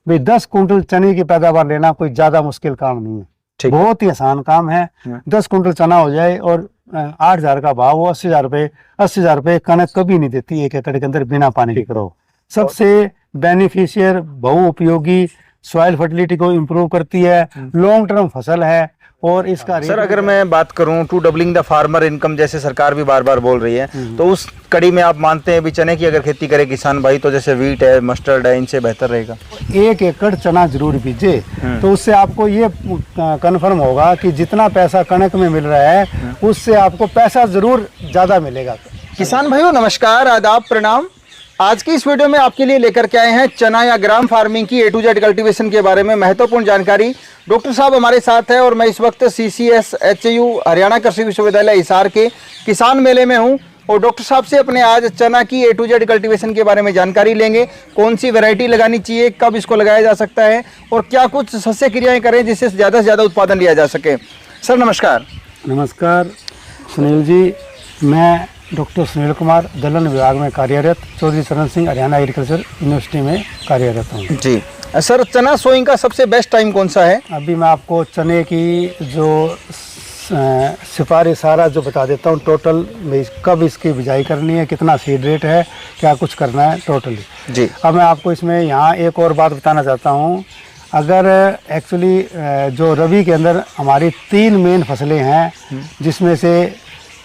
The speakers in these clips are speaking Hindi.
भाई 10 कुंटल चने की पैदावार लेना कोई ज्यादा मुश्किल काम नहीं है, बहुत ही आसान काम है। 10 कुंटल चना हो जाए और 8,000 का भाव हो, 80,000 रुपये कणक कभी नहीं देती 1 एकड़ के अंदर बिना पानी के करो। सबसे बेनिफिशियर, बहु उपयोगी, सॉइल फर्टिलिटी को इम्प्रूव करती है, लॉन्ग टर्म फसल है। और इसका सर अगर मैं बात करूं to doubling the farmer income जैसे सरकार भी बार बार बोल रही है, तो उस कड़ी में आप मानते हैं भी चने की अगर खेती करे किसान भाई तो जैसे वीट है, मस्टर्ड है, इनसे बेहतर रहेगा? 1 एकड़ चना जरूर बीजे, तो उससे आपको ये कन्फर्म होगा कि जितना पैसा कणक में मिल रहा है उससे आपको पैसा जरूर ज्यादा मिलेगा। किसान भाइयों नमस्कार, आदाब, प्रणाम। आज की इस वीडियो में आपके लिए लेकर के आए हैं चना या ग्राम फार्मिंग की A to Z कल्टीवेशन के बारे में महत्वपूर्ण जानकारी। डॉक्टर साहब हमारे साथ है और मैं इस वक्त CCSHU हरियाणा कृषि विश्वविद्यालय हिसार के किसान मेले में हूं और डॉक्टर साहब से अपने आज चना की A to Z कल्टीवेशन के बारे में जानकारी लेंगे। कौन सी वैरायटी लगानी चाहिए, कब इसको लगाया जा सकता है और क्या कुछ सस्या क्रियाएं करें जिससे ज़्यादा से ज़्यादा उत्पादन लिया जा सके। सर नमस्कार। नमस्कार सुनील जी, मैं डॉक्टर सुनील कुमार दलहन विभाग में कार्यरत, चौधरी चरण सिंह हरियाणा एग्रीकल्चर यूनिवर्सिटी में कार्यरत हूँ। जी सर, चना सोइंग का सबसे बेस्ट टाइम कौन सा है? अभी मैं आपको चने की जो सिफारिश सारा जो बता देता हूँ, टोटल कब इसकी बिजाई करनी है, कितना सीड रेट है, क्या कुछ करना है टोटली। जी अब मैं आपको इसमें यहाँ एक और बात बताना चाहता हूँ। अगर एक्चुअली जो रबी के अंदर हमारी 3 मेन फसलें हैं, जिसमें से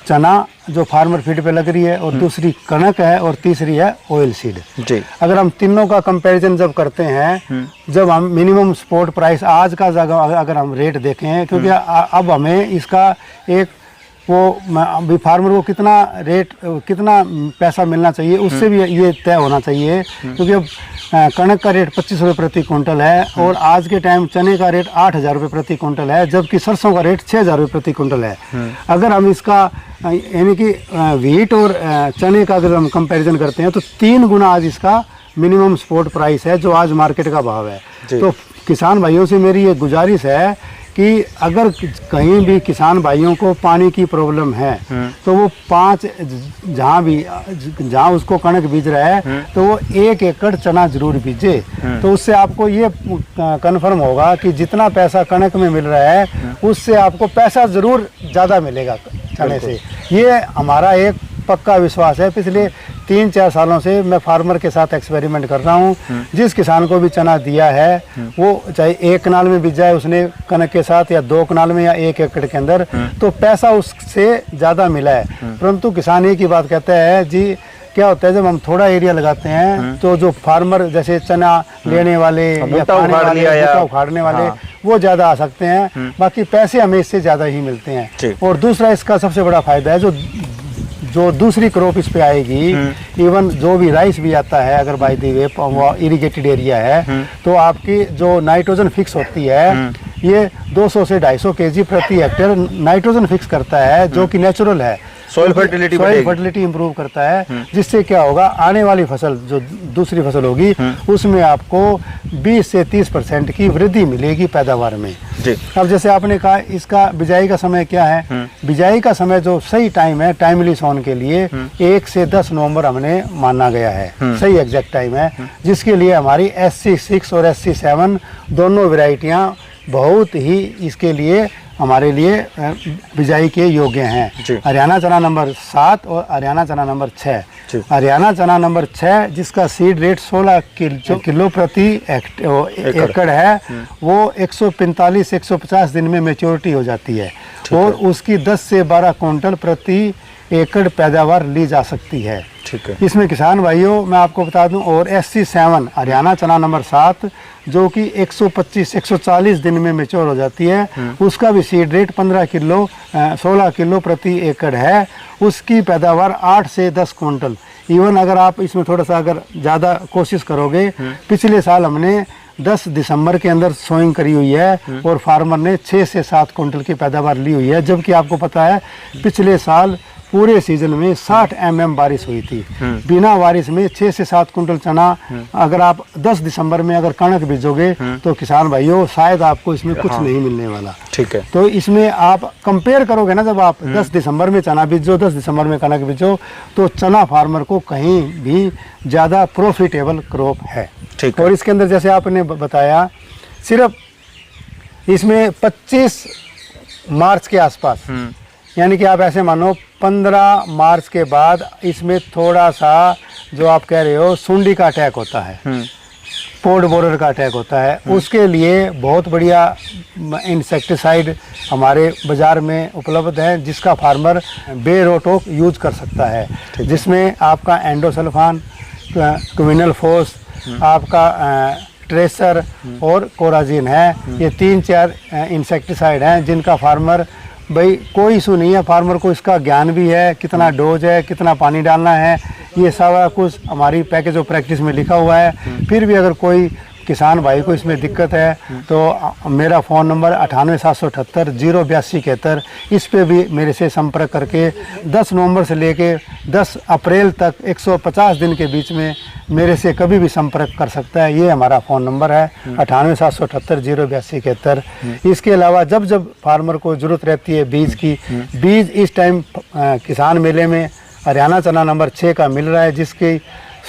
चना जो फार्मर फीड पे लग रही है और दूसरी कणक है और तीसरी है ऑयल सीड। जी अगर हम तीनों का कंपैरिजन जब करते हैं, जब हम मिनिमम स्पॉट प्राइस आज का अगर हम रेट देखें, क्योंकि अब हमें इसका एक वो अभी फार्मर को कितना पैसा मिलना चाहिए उससे भी ये तय होना चाहिए, क्योंकि अब कणक का रेट 25 रुपये प्रति क्विंटल है और आज के टाइम चने का रेट 8,000 रुपये प्रति क्विंटल है, जबकि सरसों का रेट 6,000 रुपये प्रति क्विंटल है। अगर हम इसका यानी कि वीट और चने का अगर हम कंपैरिजन करते हैं तो 3 गुना आज इसका मिनिमम स्पॉट प्राइस है जो आज मार्केट का भाव है। तो किसान भाइयों से मेरी ये गुजारिश है कि अगर कहीं भी किसान भाइयों को पानी की प्रॉब्लम है तो वो 5 जहाँ उसको कणक बीज रहा है तो वो 1 एकड़ चना जरूर बीजे, तो उससे आपको ये कन्फर्म होगा कि जितना पैसा कणक में मिल रहा है उससे आपको पैसा जरूर ज़्यादा मिलेगा चने से। ये हमारा एक पक्का विश्वास है। पिछले 3-4 सालों से मैं फार्मर के साथ एक्सपेरिमेंट कर रहा हूँ। जिस किसान को भी चना दिया है वो चाहे 1 कनाल में बीजा है उसने कणक के साथ या 2 कनाल में या 1 एकड़ के अंदर, तो पैसा उससे ज़्यादा मिला है। परंतु किसान एक ही बात कहता है, जी क्या होता है जब हम थोड़ा एरिया लगाते हैं तो जो फार्मर जैसे चना लेने वाले या खाने वाले या उखाड़ने वाले वो ज़्यादा आ सकते हैं, बाकी पैसे हमें इससे ज़्यादा ही मिलते हैं। और दूसरा इसका सबसे बड़ा फायदा है जो दूसरी क्रॉप इस पे आएगी, इवन जो भी राइस भी आता है अगर by the way irrigated area है, तो आपकी जो नाइट्रोजन फिक्स होती है ये 200 से 250 kg प्रति हेक्टेयर नाइट्रोजन फिक्स करता है, जो कि नेचुरल है। सॉइल फर्टिलिटी इंप्रूव करता है, जिससे क्या होगा आने वाली फसल जो दूसरी फसल होगी उसमें आपको 20 से 30% की वृद्धि मिलेगी पैदावार में। जी अब जैसे आपने कहा इसका बिजाई का समय क्या है, बिजाई का समय जो सही टाइम है टाइमली सोन के लिए 1 से 10 नवंबर हमने माना गया है, सही एग्जैक्ट टाइम है, जिसके लिए हमारी SC6 और SC7 दोनों वेराइटियाँ बहुत ही इसके लिए हमारे लिए बिजाई के योग्य हैं। हरियाणा चना नंबर 7 और हरियाणा चना नंबर 6। हरियाणा चना नंबर 6 जिसका सीड रेट 16 किलो प्रति एकड़ है, वो 145 से 150 दिन में मैच्योरिटी हो जाती है और उसकी 10 से 12 क्विंटल प्रति एकड़ पैदावार ली जा सकती है। ठीक है। इसमें किसान भाइयों मैं आपको बता दूं, और SC7 हरियाणा चना नंबर 7 जो कि 125 से 140 दिन में मैच्योर हो जाती है, उसका भी सीड रेट 16 किलो प्रति एकड़ है, उसकी पैदावार 8 से 10 क्विंटल। इवन अगर आप इसमें थोड़ा सा अगर ज़्यादा कोशिश करोगे, पिछले साल हमने 10 दिसंबर के अंदर सोइंग करी हुई है और फार्मर ने 6 से 7 क्विंटल की पैदावार ली हुई है, जबकि आपको पता है पिछले साल पूरे सीजन में 60 mm बारिश हुई थी। बिना बारिश में 6 से 7 कुंटल चना अगर आप 10 दिसंबर में अगर कणक बीजोगे तो किसान भाइयों शायद आपको इसमें कुछ नहीं मिलने वाला। ठीक है। तो इसमें आप कंपेयर करोगे ना, जब आप 10 दिसंबर में चना बीजो, 10 दिसंबर में कणक बीजो, तो चना फार्मर को कहीं भी ज़्यादा प्रॉफिटेबल क्रॉप है। ठीक है। और इसके अंदर जैसे आपने बताया, सिर्फ इसमें 25 मार्च के आसपास, यानी कि आप ऐसे मानो 15 मार्च के बाद इसमें थोड़ा सा जो आप कह रहे हो सुंडी का अटैक होता है, पोड बोरर का अटैक होता है, उसके लिए बहुत बढ़िया इंसेक्टिसाइड हमारे बाज़ार में उपलब्ध है, जिसका फार्मर बेरोटोक यूज कर सकता है, जिसमें आपका एंडोसल्फान, क्विनलफोस, आपका ट्रेसर और कोराजिन है। ये 3-4 इंसेक्टिसाइड हैं जिनका फार्मर, भाई कोई इशू नहीं है, फार्मर को इसका ज्ञान भी है, कितना डोज है, कितना पानी डालना है, ये सारा कुछ हमारी पैकेज ऑफ प्रैक्टिस में लिखा हुआ है। फिर भी अगर कोई किसान भाई को इसमें दिक्कत है तो मेरा फ़ोन नंबर 98 778 08271, इस पे भी मेरे से संपर्क करके 10 नवंबर से लेके 10 अप्रैल तक 150 दिन के बीच में मेरे से कभी भी संपर्क कर सकता है। ये हमारा फ़ोन नंबर है 98 778 08271। इसके अलावा जब जब फार्मर को ज़रूरत रहती है बीज की, बीज इस टाइम किसान मेले में हरियाणा चना नंबर 6 का मिल रहा है, जिसकी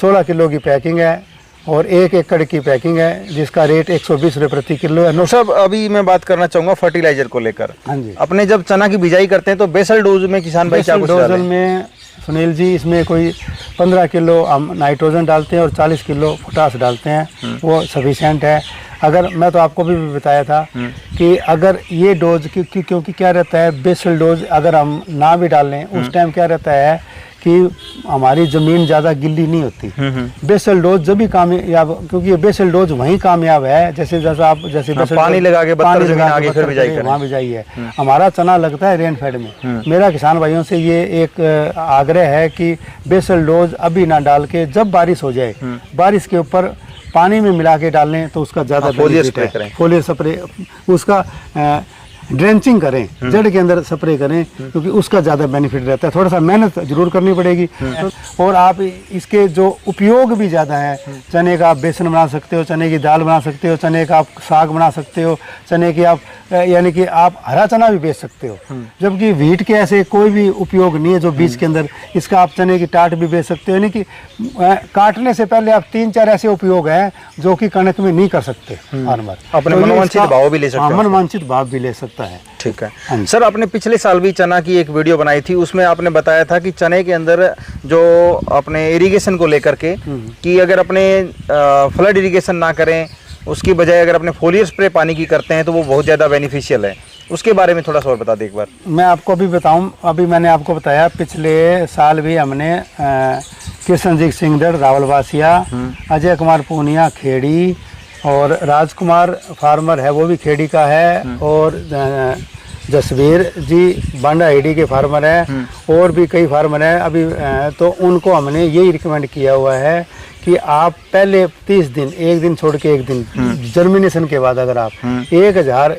16 किलो की पैकिंग है और 1 एकड़ की पैकिंग है, जिसका रेट 120 रुपये प्रति किलो है। सब अभी मैं बात करना चाहूँगा फर्टिलाइजर को लेकर। हाँ जी, अपने जब चना की बिजाई करते हैं तो बेसल डोज में किसान भाई क्या कुछ डालें? डोजल में सुनील जी, इसमें कोई 15 किलो हम नाइट्रोजन डालते हैं और 40 किलो पोटास डालते हैं, वो सफिशिएंट है। अगर मैं तो आपको भी बताया था कि अगर ये डोज क्योंकि क्या रहता है, बेसल डोज अगर हम ना भी डाल लें उस टाइम क्या रहता है कि हमारी ज़मीन ज़्यादा गिल्ली नहीं होती। बेसल डोज जब भी कामयाब, क्योंकि ये बेसल डोज वहीं कामयाब है, जैसे आप बेसल पानी लगा के आगे फिर बिजाई करें, वहाँ बिजाई है। हमारा चना लगता है रेन फेड में। मेरा किसान भाइयों से ये एक आग्रह है कि बेसल डोज अभी ना डाल के जब बारिश हो जाए, बारिश के ऊपर पानी में मिला के डालें तो उसका ज़्यादा बेनिफिट है। फोलियर स्प्रे, उसका ड्रेंचिंग करें, जड़ के अंदर स्प्रे करें, क्योंकि उसका ज़्यादा बेनिफिट रहता है। थोड़ा सा मेहनत जरूर करनी पड़ेगी। और आप इसके जो उपयोग भी ज़्यादा है, चने का आप बेसन बना सकते हो, चने की दाल बना सकते हो, चने का आप साग बना सकते हो, चने की आप यानी कि आप हरा चना भी बेच सकते हो। जबकि व्हीट के ऐसे कोई भी उपयोग नहीं है जो बीज के अंदर, इसका आप चने की टाट भी बेच सकते हो। यानी कि काटने से पहले आप 3-4 ऐसे उपयोग हैं जो कि कणक में नहीं कर सकते फार्मर। अपने मनोवांछित भाव भी ले सकते हैं। मनोवांछित भाव भी ले सकता है। ठीक है सर, आपने पिछले साल भी चना की एक वीडियो बनाई थी, उसमें आपने बताया था कि चने के अंदर जो अपने इरिगेशन को लेकर के कि अगर अपने फ्लड इरिगेशन ना करें, उसकी बजाय अगर अपने फोलियर स्प्रे पानी की करते हैं तो वो बहुत ज़्यादा बेनिफिशियल है। उसके बारे में थोड़ा सा और बता दें एक बार। मैं आपको अभी बताऊं, अभी मैंने आपको बताया पिछले साल भी हमने कृष्णजीत सिंगदड़ रावलवासिया, अजय कुमार पूनिया खेड़ी और राजकुमार फार्मर है वो भी खेड़ी का है, और जसवीर जी बांडा हेडी के फार्मर हैं, और भी कई फार्मर हैं अभी। तो उनको हमने यही रिकमेंड किया हुआ है कि आप पहले 30 दिन, एक दिन छोड़ के एक दिन, जर्मिनेशन के बाद अगर आप 1000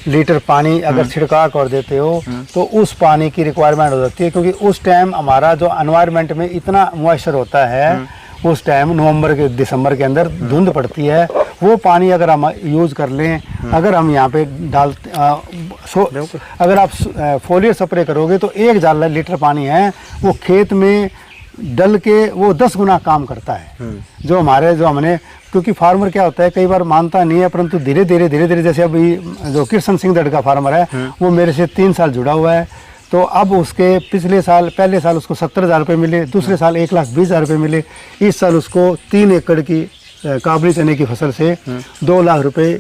लीटर पानी अगर छिड़काव कर देते हो तो उस पानी की रिक्वायरमेंट हो जाती है, क्योंकि उस टाइम हमारा जो एनवायरनमेंट में इतना मॉइस्चर होता है, उस टाइम नवंबर के दिसंबर के अंदर धुंध पड़ती है, वो पानी अगर हम यूज़ कर लें, अगर हम यहाँ पे अगर आप फोलियर स्प्रे करोगे तो 1000 लीटर पानी है वो खेत में डल के वो 10 गुना काम करता है। जो हमने, क्योंकि फार्मर क्या होता है कई बार मानता नहीं है, परंतु धीरे धीरे जैसे अभी जो कृष्ण सिंह दड़ का फार्मर है वो मेरे से 3 साल जुड़ा हुआ है, तो अब उसके पिछले साल, पहले साल उसको 70,000 रुपये मिले, दूसरे साल 1,20,000 रुपये मिले, इस साल उसको 3 एकड़ की काबली चने की फसल से 2 लाख रुपये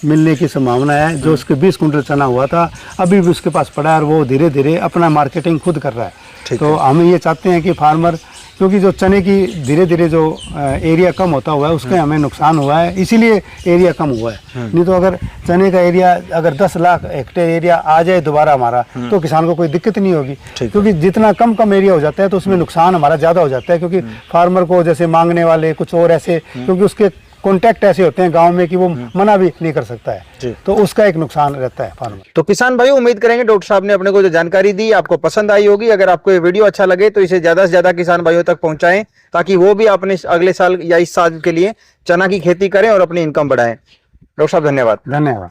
मिलने की संभावना है। जो उसके 20 कुंटल चना हुआ था अभी भी उसके पास पड़ा है, और वो धीरे धीरे अपना मार्केटिंग खुद कर रहा है। तो हम ये चाहते हैं कि फार्मर, क्योंकि जो चने की धीरे धीरे जो एरिया कम होता हुआ है उसके हमें नुकसान हुआ है, इसीलिए एरिया कम हुआ है। नहीं तो अगर चने का एरिया अगर 10 लाख हेक्टेयर एरिया आ जाए दोबारा हमारा, तो किसान को कोई दिक्कत नहीं होगी, क्योंकि जितना कम एरिया हो जाता है तो उसमें नुकसान हमारा ज़्यादा हो जाता है, क्योंकि फार्मर को जैसे मांगने वाले कुछ और ऐसे, क्योंकि उसके कॉन्टैक्ट ऐसे होते हैं गांव में कि वो मना भी नहीं कर सकता है, तो उसका एक नुकसान रहता है फार्मर। तो किसान भाई उम्मीद करेंगे डॉक्टर साहब ने अपने को जो जानकारी दी आपको पसंद आई होगी। अगर आपको ये वीडियो अच्छा लगे तो इसे ज्यादा से ज्यादा किसान भाइयों तक पहुंचाएं, ताकि वो भी अपने अगले साल या इस साल के लिए चना की खेती करें और अपनी इनकम बढ़ाएं। डॉक्टर साहब धन्यवाद। धन्यवाद।